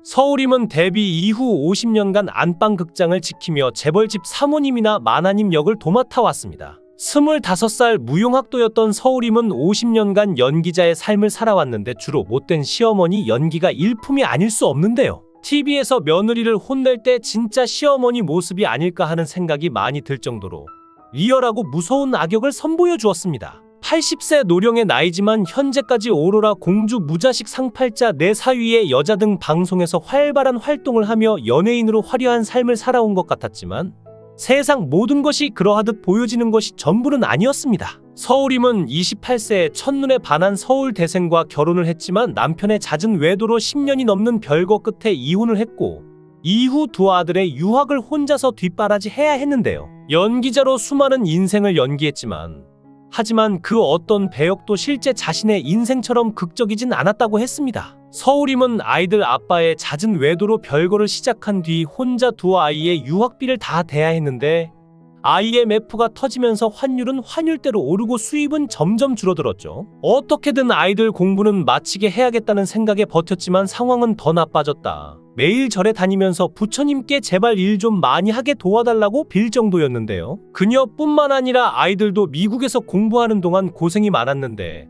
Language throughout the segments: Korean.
서울임은 데뷔 이후 50년간 안방극장을 지키며 재벌집 사모님이나 마나님 역을 도맡아왔습니다. 25살 무용학도였던 서울임은 50년간 연기자의 삶을 살아왔는데 주로 못된 시어머니 연기가 일품이 아닐 수 없는데요. TV에서 며느리를 혼낼 때 진짜 시어머니 모습이 아닐까 하는 생각이 많이 들 정도로 리얼하고 무서운 악역을 선보여 주었습니다. 80세 노령의 나이지만 현재까지 오로라 공주 무자식 상팔자 내 사위의 여자 등 방송에서 활발한 활동을 하며 연예인으로 화려한 삶을 살아온 것 같았지만 세상 모든 것이 그러하듯 보여지는 것이 전부는 아니었습니다. 서울임은 28세에 첫눈에 반한 서울대생과 결혼을 했지만 남편의 잦은 외도로 10년이 넘는 별거 끝에 이혼을 했고 이후 두 아들의 유학을 혼자서 뒷바라지 해야 했는데요. 연기자로 수많은 인생을 연기했지만 하지만 그 어떤 배역도 실제 자신의 인생처럼 극적이진 않았다고 했습니다. 서울임은 아이들 아빠의 잦은 외도로 별거를 시작한 뒤 혼자 두 아이의 유학비를 다 대야 했는데 IMF가 터지면서 환율은 환율대로 오르고 수입은 점점 줄어들었죠. 어떻게든 아이들 공부는 마치게 해야겠다는 생각에 버텼지만 상황은 더 나빠졌다. 매일 절에 다니면서 부처님께 제발 일 좀 많이 하게 도와달라고 빌 정도였는데요. 그녀뿐만 아니라 아이들도 미국에서 공부하는 동안 고생이 많았는데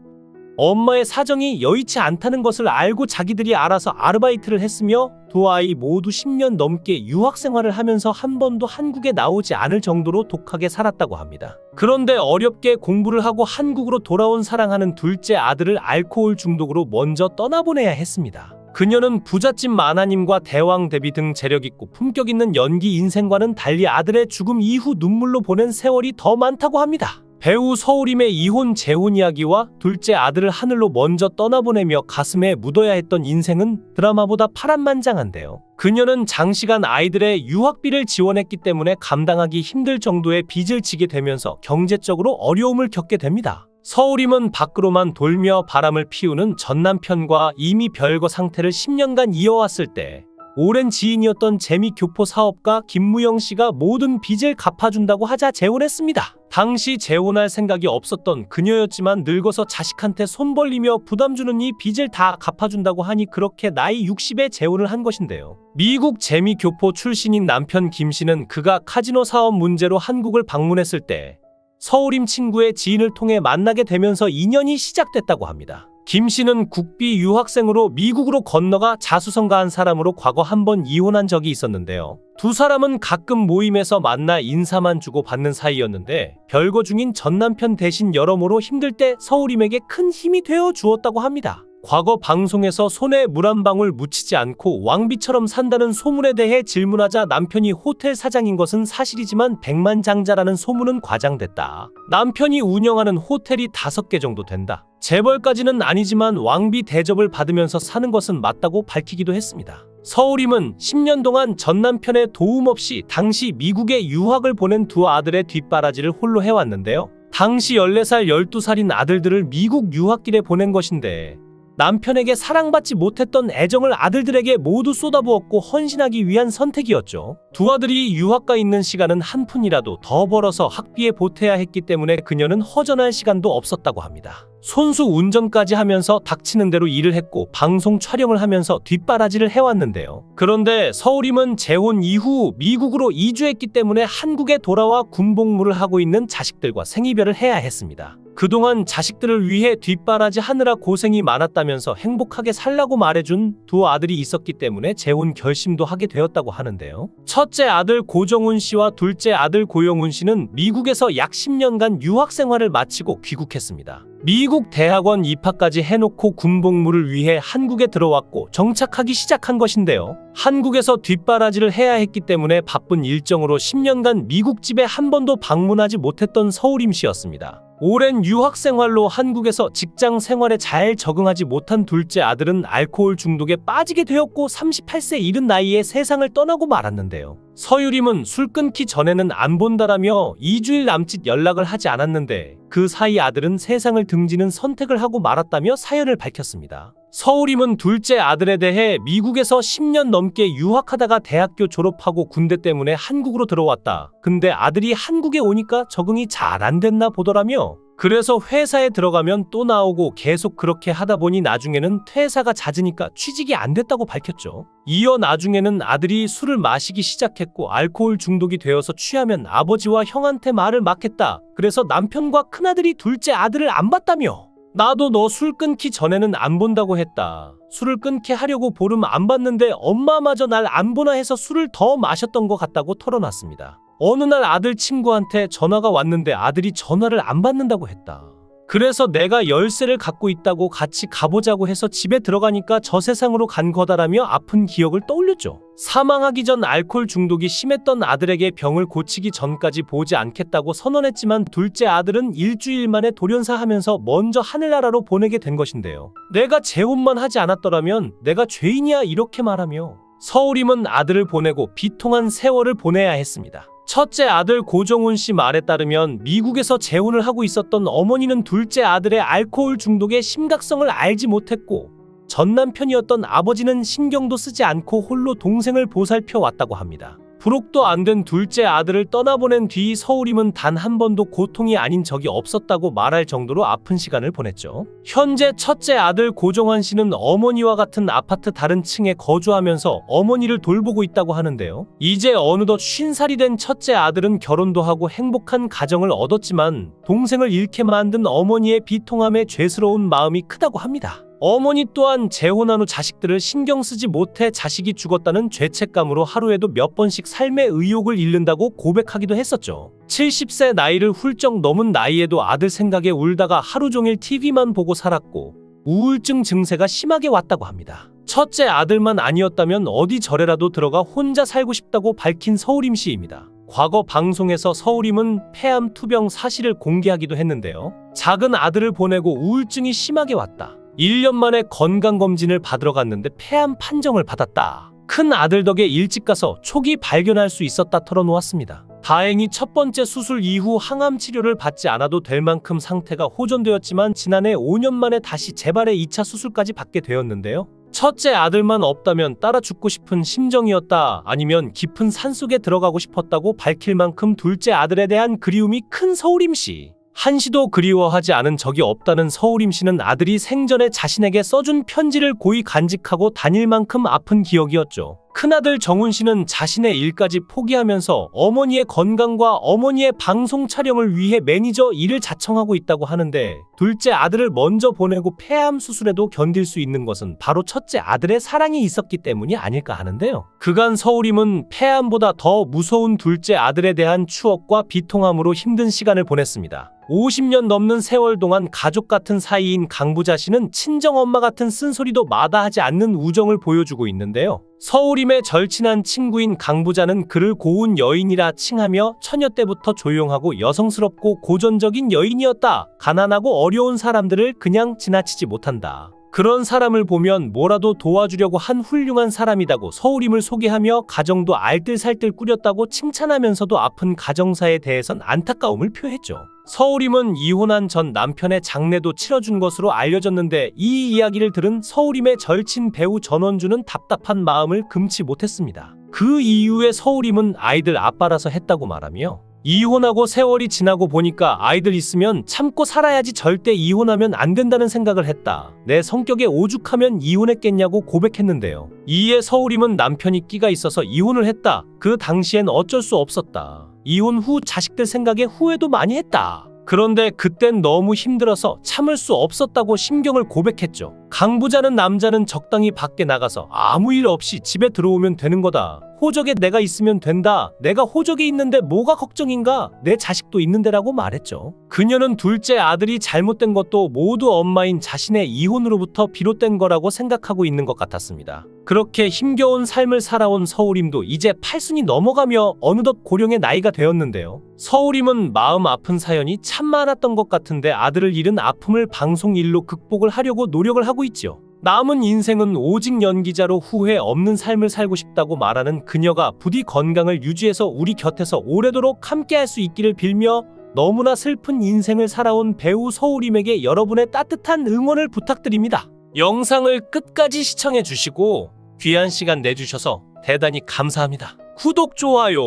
엄마의 사정이 여의치 않다는 것을 알고 자기들이 알아서 아르바이트를 했으며 두 아이 모두 10년 넘게 유학 생활을 하면서 한 번도 한국에 나오지 않을 정도로 독하게 살았다고 합니다. 그런데 어렵게 공부를 하고 한국으로 돌아온 사랑하는 둘째 아들을 알코올 중독으로 먼저 떠나보내야 했습니다. 그녀는 부잣집 마나님과 대왕 데뷔 등 재력있고 품격있는 연기 인생과는 달리 아들의 죽음 이후 눈물로 보낸 세월이 더 많다고 합니다. 배우 서울임의 이혼 재혼 이야기와 둘째 아들을 하늘로 먼저 떠나보내며 가슴에 묻어야 했던 인생은 드라마보다 파란만장한데요. 그녀는 장시간 아이들의 유학비를 지원했기 때문에 감당하기 힘들 정도의 빚을 지게 되면서 경제적으로 어려움을 겪게 됩니다. 서울임은 밖으로만 돌며 바람을 피우는 전 남편과 이미 별거 상태를 10년간 이어왔을 때 오랜 지인이었던 재미교포 사업가 김무영 씨가 모든 빚을 갚아준다고 하자 재혼했습니다. 당시 재혼할 생각이 없었던 그녀였지만 늙어서 자식한테 손 벌리며 부담 주는 이 빚을 다 갚아준다고 하니 그렇게 나이 60에 재혼을 한 것인데요. 미국 재미교포 출신인 남편 김 씨는 그가 카지노 사업 문제로 한국을 방문했을 때 서울임 친구의 지인을 통해 만나게 되면서 인연이 시작됐다고 합니다. 김 씨는 국비 유학생으로 미국으로 건너가 자수성가한 사람으로 과거 한 번 이혼한 적이 있었는데요. 두 사람은 가끔 모임에서 만나 인사만 주고 받는 사이였는데 별거 중인 전 남편 대신 여러모로 힘들 때 서울임에게 큰 힘이 되어 주었다고 합니다. 과거 방송에서 손에 물 한 방울 묻히지 않고 왕비처럼 산다는 소문에 대해 질문하자 남편이 호텔 사장인 것은 사실이지만 백만장자라는 소문은 과장됐다. 남편이 운영하는 호텔이 5개 정도 된다. 재벌까지는 아니지만 왕비 대접을 받으면서 사는 것은 맞다고 밝히기도 했습니다. 서울임은 10년 동안 전 남편의 도움 없이 당시 미국에 유학을 보낸 두 아들의 뒷바라지를 홀로 해왔는데요. 당시 14살, 12살인 아들들을 미국 유학길에 보낸 것인데 남편에게 사랑받지 못했던 애정을 아들들에게 모두 쏟아부었고 헌신하기 위한 선택이었죠. 두 아들이 유학가 있는 시간은 한 푼이라도 더 벌어서 학비에 보태야 했기 때문에 그녀는 허전할 시간도 없었다고 합니다. 손수 운전까지 하면서 닥치는 대로 일을 했고 방송 촬영을 하면서 뒷바라지를 해왔는데요. 그런데 서울임은 재혼 이후 미국으로 이주했기 때문에 한국에 돌아와 군복무를 하고 있는 자식들과 생이별을 해야 했습니다. 그동안 자식들을 위해 뒷바라지 하느라 고생이 많았다면서 행복하게 살라고 말해준 두 아들이 있었기 때문에 재혼 결심도 하게 되었다고 하는데요. 첫째 아들 고정훈 씨와 둘째 아들 고영훈 씨는 미국에서 약 10년간 유학 생활을 마치고 귀국했습니다. 미국 대학원 입학까지 해놓고 군복무를 위해 한국에 들어왔고 정착하기 시작한 것인데요. 한국에서 뒷바라지를 해야 했기 때문에 바쁜 일정으로 10년간 미국 집에 한 번도 방문하지 못했던 서울임 씨였습니다. 오랜 유학 생활로 한국에서 직장 생활에 잘 적응하지 못한 둘째 아들은 알코올 중독에 빠지게 되었고 38세 이른 나이에 세상을 떠나고 말았는데요. 서유림은 술 끊기 전에는 안 본다라며 2주일 남짓 연락을 하지 않았는데 그 사이 아들은 세상을 등지는 선택을 하고 말았다며 사연을 밝혔습니다. 서울임은 둘째 아들에 대해 미국에서 10년 넘게 유학하다가 대학교 졸업하고 군대 때문에 한국으로 들어왔다. 근데 아들이 한국에 오니까 적응이 잘 안 됐나 보더라며 그래서 회사에 들어가면 또 나오고 계속 그렇게 하다 보니 나중에는 퇴사가 잦으니까 취직이 안 됐다고 밝혔죠. 이어 나중에는 아들이 술을 마시기 시작했고 알코올 중독이 되어서 취하면 아버지와 형한테 말을 막했다. 그래서 남편과 큰아들이 둘째 아들을 안 봤다며. 나도 너 술 끊기 전에는 안 본다고 했다. 술을 끊게 하려고 보름 안 봤는데 엄마마저 날 안 보나 해서 술을 더 마셨던 것 같다고 털어놨습니다. 어느 날 아들 친구한테 전화가 왔는데 아들이 전화를 안 받는다고 했다. 그래서 내가 열쇠를 갖고 있다고 같이 가보자고 해서 집에 들어가니까 저 세상으로 간 거다라며 아픈 기억을 떠올렸죠. 사망하기 전 알코올 중독이 심했던 아들에게 병을 고치기 전까지 보지 않겠다고 선언했지만 둘째 아들은 일주일 만에 돌연사하면서 먼저 하늘나라로 보내게 된 것인데요. 내가 재혼만 하지 않았더라면 내가 죄인이야 이렇게 말하며 서울임은 아들을 보내고 비통한 세월을 보내야 했습니다. 첫째 아들 고정훈 씨 말에 따르면 미국에서 재혼을 하고 있었던 어머니는 둘째 아들의 알코올 중독의 심각성을 알지 못했고 전 남편이었던 아버지는 신경도 쓰지 않고 홀로 동생을 보살펴 왔다고 합니다. 부록도 안 된 둘째 아들을 떠나보낸 뒤 서울임은 단 한 번도 고통이 아닌 적이 없었다고 말할 정도로 아픈 시간을 보냈죠. 현재 첫째 아들 고정환 씨는 어머니와 같은 아파트 다른 층에 거주하면서 어머니를 돌보고 있다고 하는데요. 이제 어느덧 50살이 된 첫째 아들은 결혼도 하고 행복한 가정을 얻었지만 동생을 잃게 만든 어머니의 비통함에 죄스러운 마음이 크다고 합니다. 어머니 또한 재혼한 후 자식들을 신경 쓰지 못해 자식이 죽었다는 죄책감으로 하루에도 몇 번씩 삶의 의욕을 잃는다고 고백하기도 했었죠. 70세 나이를 훌쩍 넘은 나이에도 아들 생각에 울다가 하루 종일 TV만 보고 살았고 우울증 증세가 심하게 왔다고 합니다. 첫째 아들만 아니었다면 어디 절에라도 들어가 혼자 살고 싶다고 밝힌 서울임 씨입니다. 과거 방송에서 서울임은 폐암 투병 사실을 공개하기도 했는데요. 작은 아들을 보내고 우울증이 심하게 왔다. 1년 만에 건강검진을 받으러 갔는데 폐암 판정을 받았다. 큰 아들 덕에 일찍 가서 초기 발견할 수 있었다 털어놓았습니다. 다행히 첫 번째 수술 이후 항암 치료를 받지 않아도 될 만큼 상태가 호전되었지만 지난해 5년 만에 다시 재발의 2차 수술까지 받게 되었는데요. 첫째 아들만 없다면 따라 죽고 싶은 심정이었다. 아니면 깊은 산속에 들어가고 싶었다고 밝힐 만큼 둘째 아들에 대한 그리움이 큰 서울임 씨. 한시도 그리워하지 않은 적이 없다는 서울임 씨는 아들이 생전에 자신에게 써준 편지를 고이 간직하고 다닐 만큼 아픈 기억이었죠. 큰아들 정훈 씨는 자신의 일까지 포기하면서 어머니의 건강과 어머니의 방송 촬영을 위해 매니저 일을 자청하고 있다고 하는데 둘째 아들을 먼저 보내고 폐암 수술에도 견딜 수 있는 것은 바로 첫째 아들의 사랑이 있었기 때문이 아닐까 하는데요. 그간 서울임은 폐암보다 더 무서운 둘째 아들에 대한 추억과 비통함으로 힘든 시간을 보냈습니다. 50년 넘는 세월 동안 가족 같은 사이인 강부자 씨는 친정엄마 같은 쓴소리도 마다하지 않는 우정을 보여주고 있는데요. 서울임의 절친한 친구인 강부자는 그를 고운 여인이라 칭하며 처녀 때부터 조용하고 여성스럽고 고전적인 여인이었다. 가난하고 어려운 사람들을 그냥 지나치지 못한다. 그런 사람을 보면 뭐라도 도와주려고 한 훌륭한 사람이다고 서울임을 소개하며 가정도 알뜰살뜰 꾸렸다고 칭찬하면서도 아픈 가정사에 대해선 안타까움을 표했죠. 서울임은 이혼한 전 남편의 장례도 치러준 것으로 알려졌는데 이 이야기를 들은 서울임의 절친 배우 전원주는 답답한 마음을 금치 못했습니다. 그 이후에 서울임은 아이들 아빠라서 했다고 말하며 이혼하고 세월이 지나고 보니까 아이들 있으면 참고 살아야지 절대 이혼하면 안 된다는 생각을 했다. 내 성격에 오죽하면 이혼했겠냐고 고백했는데요. 이에 서울임은 남편이 끼가 있어서 이혼을 했다. 그 당시엔 어쩔 수 없었다. 이혼 후 자식들 생각에 후회도 많이 했다. 그런데 그땐 너무 힘들어서 참을 수 없었다고 심경을 고백했죠. 강부자는 남자는 적당히 밖에 나가서 아무 일 없이 집에 들어오면 되는 거다. 호적에 내가 있으면 된다. 내가 호적에 있는데 뭐가 걱정인가? 내 자식도 있는데라고 말했죠. 그녀는 둘째 아들이 잘못된 것도 모두 엄마인 자신의 이혼으로부터 비롯된 거라고 생각하고 있는 것 같았습니다. 그렇게 힘겨운 삶을 살아온 서울임도 이제 80이 넘어가며 어느덧 고령의 나이가 되었는데요. 서울임은 마음 아픈 사연이 참 많았던 것 같은데 아들을 잃은 아픔을 방송 일로 극복을 하려고 노력을 하고 있죠. 남은 인생은 오직 연기자로 후회 없는 삶을 살고 싶다고 말하는 그녀가 부디 건강을 유지해서 우리 곁에서 오래도록 함께할 수 있기를 빌며 너무나 슬픈 인생을 살아온 배우 서울임에게 여러분의 따뜻한 응원을 부탁드립니다. 영상을 끝까지 시청해 주시고 귀한 시간 내주셔서 대단히 감사합니다. 구독, 좋아요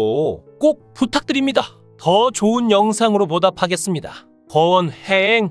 꼭 부탁드립니다. 더 좋은 영상으로 보답하겠습니다. 거원 해행